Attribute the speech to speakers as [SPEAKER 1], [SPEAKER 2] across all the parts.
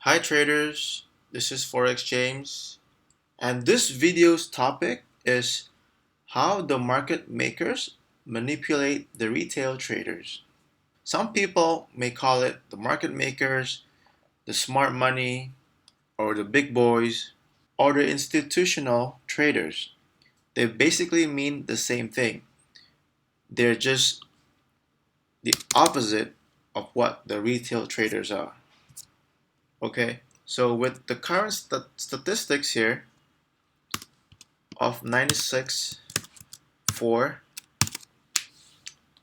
[SPEAKER 1] Hi traders, this is Forex James, and this video's topic is how the market makers manipulate the retail traders. Some people may call it the market makers, the smart money, or the big boys, or the institutional traders. They basically mean the same thing. They're just the opposite of what the retail traders are. Okay, so with the current statistics here, of 96.4.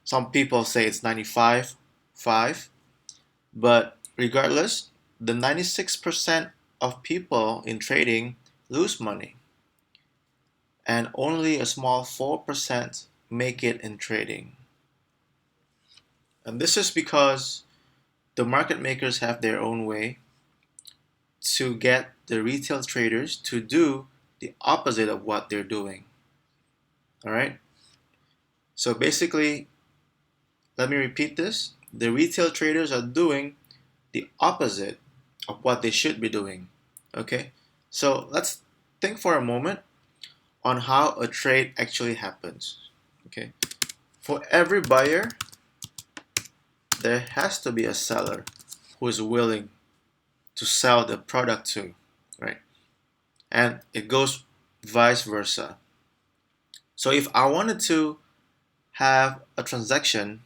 [SPEAKER 1] Some people say it's 95.5. But regardless, the 96% of people in trading lose money. And only a small 4% make it in trading. And this is because the market makers have their own way to get the retail traders to do the opposite of what they're doing. Alright? So basically, let me repeat this. The retail traders are doing the opposite of what they should be doing. Okay? So let's think for a moment on how a trade actually happens. Okay? For every buyer, there has to be a seller who is willing to sell the product to, right? And it goes vice versa. So if I wanted to have a transaction,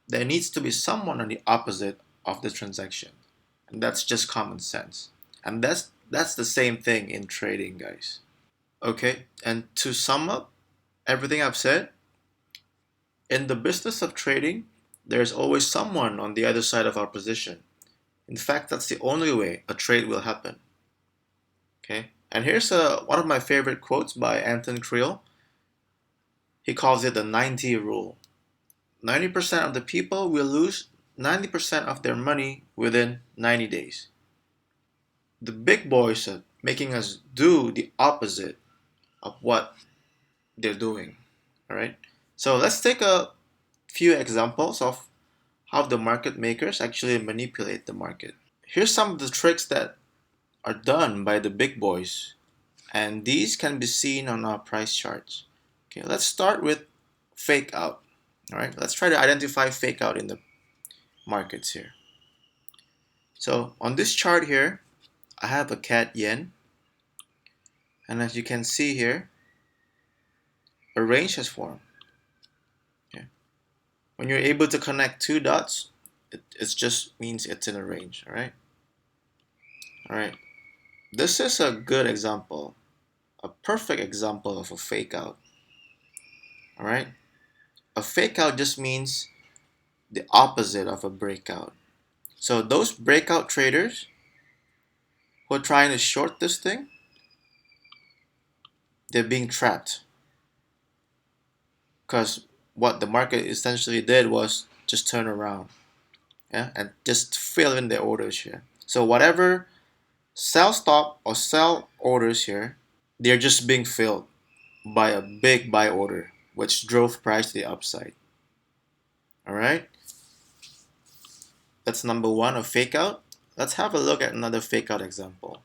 [SPEAKER 1] there needs to be someone on the opposite of the transaction. And that's just common sense. And that's the same thing in trading, guys. Okay, and to sum up everything I've said, in the business of trading, there's always someone on the other side of our position. In fact, that's the only way a trade will happen. Okay, and here's one of my favorite quotes by Anton Kreil. He calls it the 90 rule. 90% of the people will lose 90% of their money within 90 days. The big boys are making us do the opposite of what they're doing. All right. So let's take a few examples of how the market makers actually manipulate the market. Here's some of the tricks that are done by the big boys, and these can be seen on our price charts. Okay, let's start with fake out. All right, let's try to identify fake out in the markets here. So on this chart here, I have a CAD yen, and as you can see here, a range has formed. Okay. When you're able to connect two dots, it just means it's in a range. All right. This is a good example, a perfect example of a fake out. All right. A fake out just means the opposite of a breakout. So those breakout traders who are trying to short this thing, they're being trapped. Because what the market essentially did was just turn around, yeah, and just fill in their orders here. So whatever sell stop or sell orders here, they're just being filled by a big buy order, which drove price to the upside. All right, that's number one, a fake out. Let's have a look at another fake out example.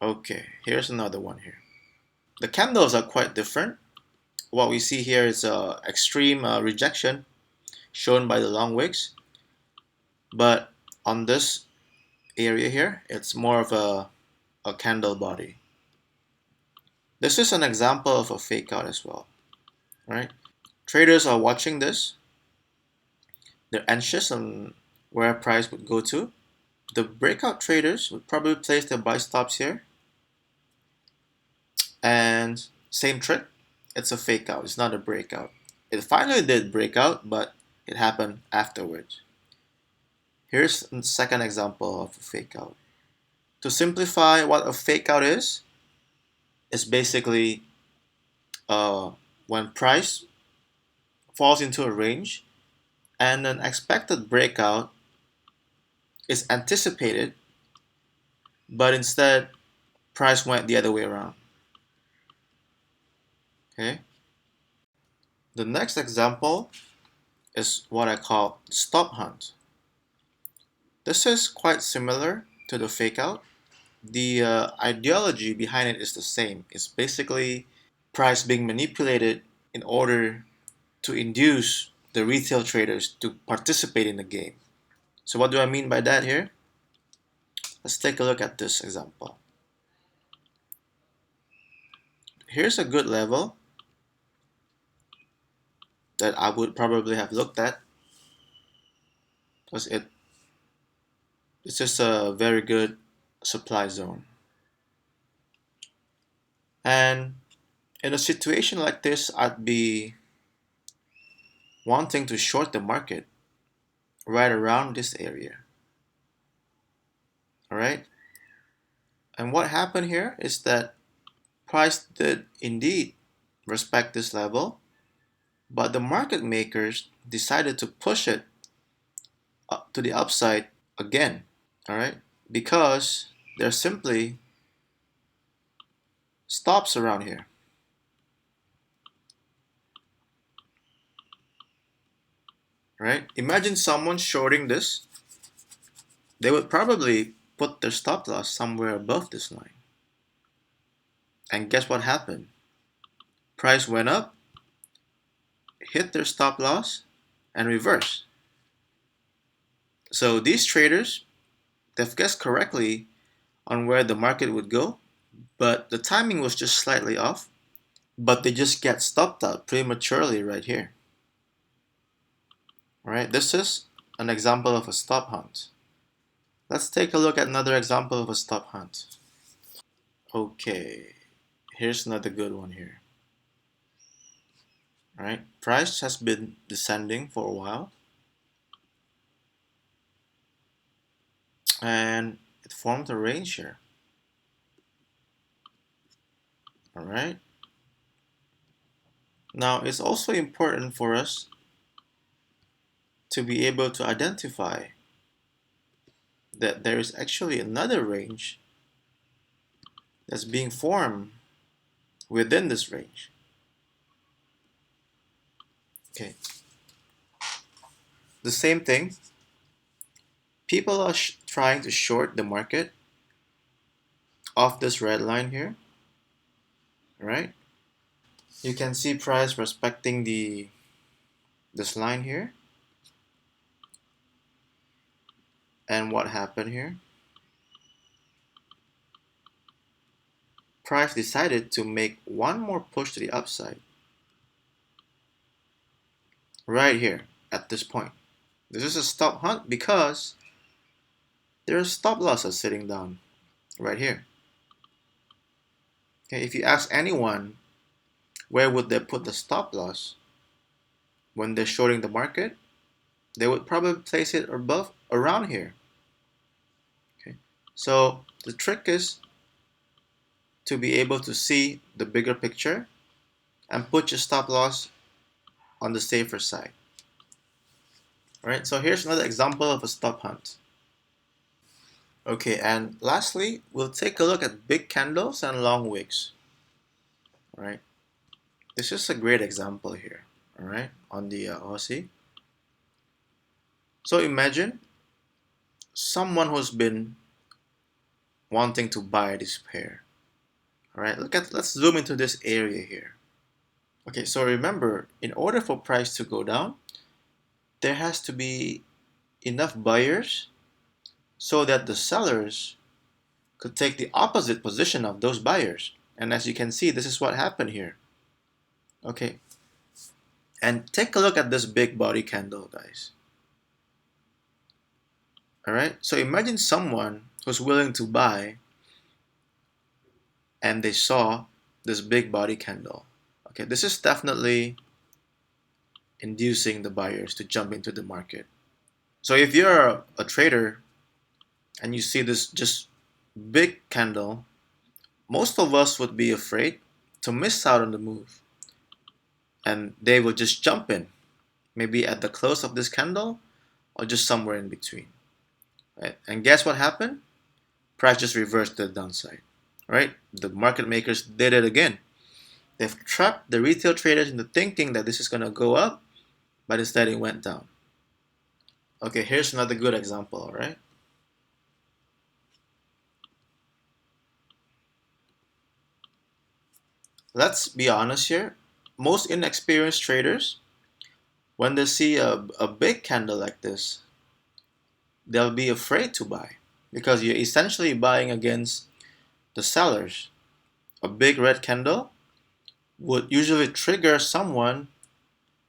[SPEAKER 1] Okay, here's another one here. The candles are quite different. What we see here is extreme rejection shown by the long wicks, but on this area here, it's more of a candle body. This is an example of a fake out as well, right? Traders are watching this. They're anxious on where price would go to. The breakout traders would probably place their buy stops here. And same trick, it's a fake out, it's not a breakout. It finally did break out, but it happened afterwards. Here's a second example of a fake out. To simplify what a fake out is basically when price falls into a range and an expected breakout is anticipated, but instead price went the other way around. Okay. The next example is what I call stop hunt. This is quite similar to the fake out. The ideology behind it is the same. It's basically price being manipulated in order to induce the retail traders to participate in the game. So what do I mean by that here? Let's take a look at this example. Here's a good level that I would probably have looked at because it's just a very good supply zone. And in a situation like this, I'd be wanting to short the market right around this area. All right. And what happened here is that price did indeed respect this level, but the market makers decided to push it up to the upside again. All right. Because there simply stops around here. Right? Imagine someone shorting this. They would probably put their stop loss somewhere above this line. And guess what happened? Price went up, hit their stop loss, and reversed. So these traders, they've guessed correctly on where the market would go, but the timing was just slightly off. But they just get stopped out prematurely right here. All right, this is an example of a stop hunt. Let's take a look at another example of a stop hunt. Okay, here's another good one here. All right, price has been descending for a while, and it formed a range here. All right. Now, it's also important for us to be able to identify that there is actually another range that's being formed within this range. Okay. The same thing. People are trying to short the market off this red line here. All right. You can see price respecting this line here. And what happened here? Price decided to make one more push to the upside. Right here at this point. This is a stop hunt because there's stop losses sitting down right here. Okay, if you ask anyone where would they put the stop loss when they're shorting the market, they would probably place it above around here. Okay, so the trick is to be able to see the bigger picture and put your stop loss on the safer side. All right, so here's another example of a stop hunt. Okay, and lastly, we'll take a look at big candles and long wicks. All right, this is a great example here. All right, on the Aussie. So imagine someone who's been wanting to buy this pair. All right, let's zoom into this area here. Okay, so remember, in order for price to go down, there has to be enough buyers so that the sellers could take the opposite position of those buyers. And as you can see, this is what happened here. Okay, and take a look at this big body candle, guys. All right, so imagine someone who's willing to buy and they saw this big body candle. Okay, this is definitely inducing the buyers to jump into the market. So if you're a trader and you see this just big candle, most of us would be afraid to miss out on the move. And they will just jump in, maybe at the close of this candle or just somewhere in between. Right? And guess what happened? Price just reversed to the downside. Right? The market makers did it again. They've trapped the retail traders into thinking that this is going to go up, but instead it went down. Okay, here's another good example, all right? Let's be honest here. Most inexperienced traders, when they see a big candle like this, they'll be afraid to buy because you're essentially buying against the sellers. A big red candle would usually trigger someone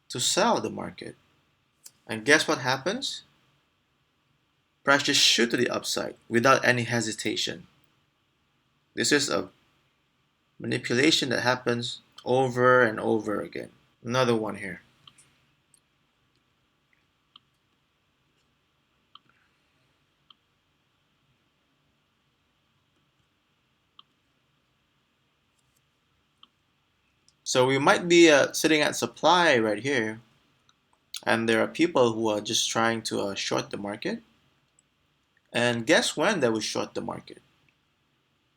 [SPEAKER 1] to sell the market. And guess what happens? Price just shoot to the upside without any hesitation. This is a manipulation that happens over and over again. Another one here. So we might be sitting at supply right here, and there are people who are just trying to short the market. And guess when they will short the market?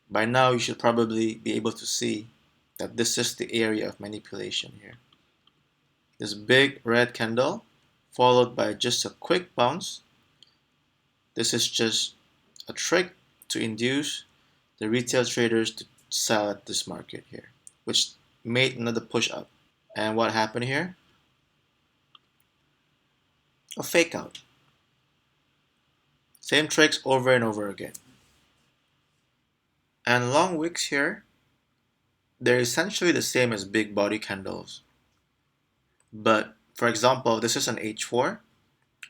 [SPEAKER 1] By now you should probably be able to see that this is the area of manipulation here. This big red candle followed by just a quick bounce. This is just a trick to induce the retail traders to sell at this market here, which made another push up. And what happened here? A fake out. Same tricks over and over again. And long wicks here, they're essentially the same as big body candles. But for example, this is an H4.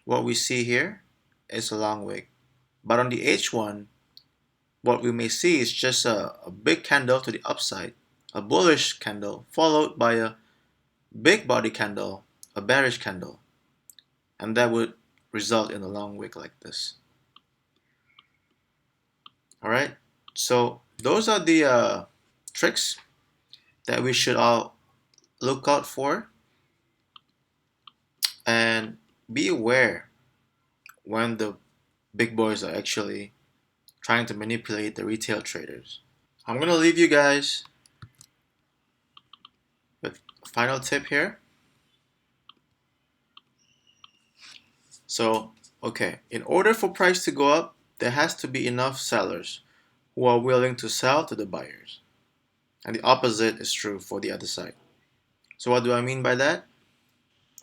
[SPEAKER 1] What we see here is a long wick. But on the H1, what we may see is just a big candle to the upside, a bullish candle, followed by a big body candle, a bearish candle. And that would result in a long wick like this. Alright, so those are the tricks that we should all look out for. And be aware when the big boys are actually trying to manipulate the retail traders. I'm going to leave you guys with a final tip here. So, okay, in order for price to go up, there has to be enough sellers who are willing to sell to the buyers. And the opposite is true for the other side. So what do I mean by that?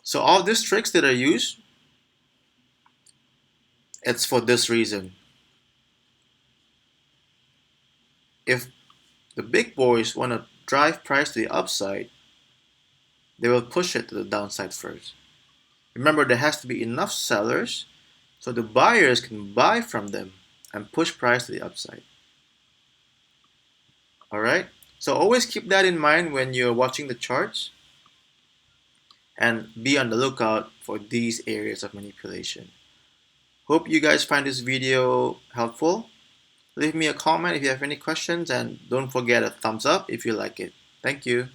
[SPEAKER 1] So all these tricks that are used, it's for this reason. If the big boys want to drive price to the upside, they will push it to the downside first. Remember, there has to be enough sellers so the buyers can buy from them and push price to the upside. Alright? So always keep that in mind when you're watching the charts, and be on the lookout for these areas of manipulation. Hope you guys find this video helpful. Leave me a comment if you have any questions, and don't forget a thumbs up if you like it. Thank you.